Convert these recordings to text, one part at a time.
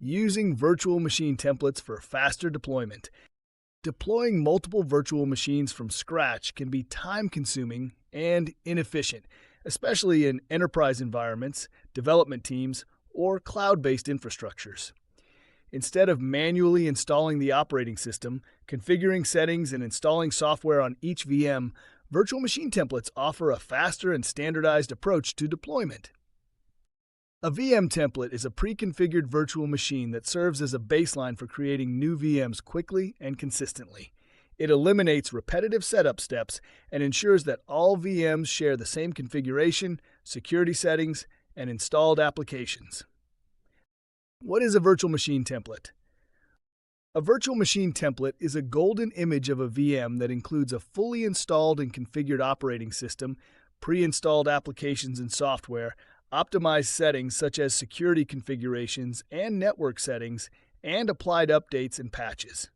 using virtual machine templates for faster deployment. Deploying multiple virtual machines from scratch can be time-consuming and inefficient, especially in enterprise environments, development teams, or cloud-based infrastructures. Instead of manually installing the operating system, configuring settings, and installing software on each VM, virtual machine templates offer a faster and standardized approach to deployment. A VM template is a pre-configured virtual machine that serves as a baseline for creating new VMs quickly and consistently. It eliminates repetitive setup steps and ensures that all VMs share the same configuration, security settings, and installed applications. What is a virtual machine template? A virtual machine template is a golden image of a VM that includes a fully installed and configured operating system, pre-installed applications and software, optimized settings such as security configurations and network settings, and applied updates and patches.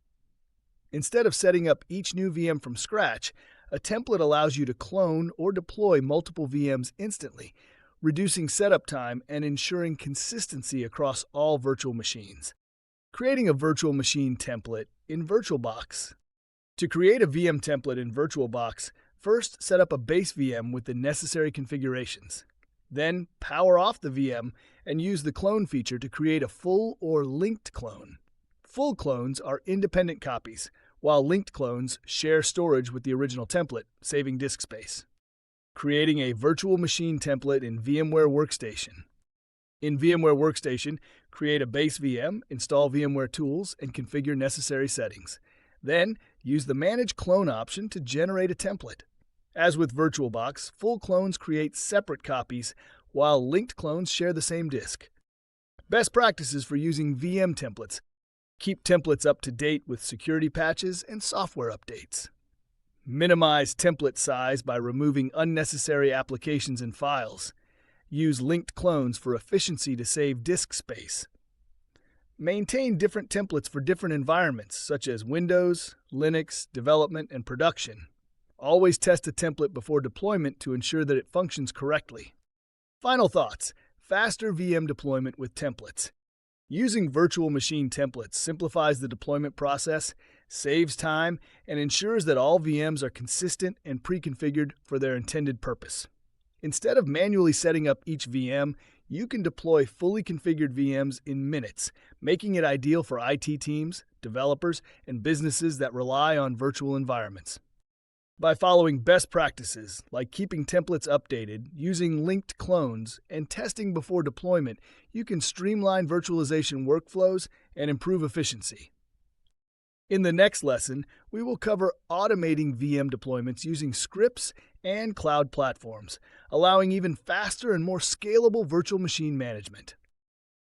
Instead of setting up each new VM from scratch, a template allows you to clone or deploy multiple VMs instantly, reducing setup time and ensuring consistency across all virtual machines. Creating a virtual machine template in VirtualBox. To create a VM template in VirtualBox, first set up a base VM with the necessary configurations. Then power off the VM and use the clone feature to create a full or linked clone. Full clones are independent copies, while linked clones share storage with the original template, saving disk space. Creating a virtual machine template in VMware Workstation. In VMware Workstation, create a base VM, install VMware tools, and configure necessary settings. Then, use the Manage Clone option to generate a template. As with VirtualBox, full clones create separate copies, while linked clones share the same disk. Best practices for using VM templates. Keep templates up to date with security patches and software updates. Minimize template size by removing unnecessary applications and files. Use linked clones for efficiency to save disk space. Maintain different templates for different environments, such as Windows, Linux, development, and production. Always test a template before deployment to ensure that it functions correctly. Final thoughts: faster VM deployment with templates. Using virtual machine templates simplifies the deployment process, saves time, and ensures that all VMs are consistent and pre-configured for their intended purpose. Instead of manually setting up each VM, you can deploy fully configured VMs in minutes, making it ideal for IT teams, developers, and businesses that rely on virtual environments. By following best practices like keeping templates updated, using linked clones, and testing before deployment, you can streamline virtualization workflows and improve efficiency. In the next lesson, we will cover automating VM deployments using scripts and cloud platforms, allowing even faster and more scalable virtual machine management.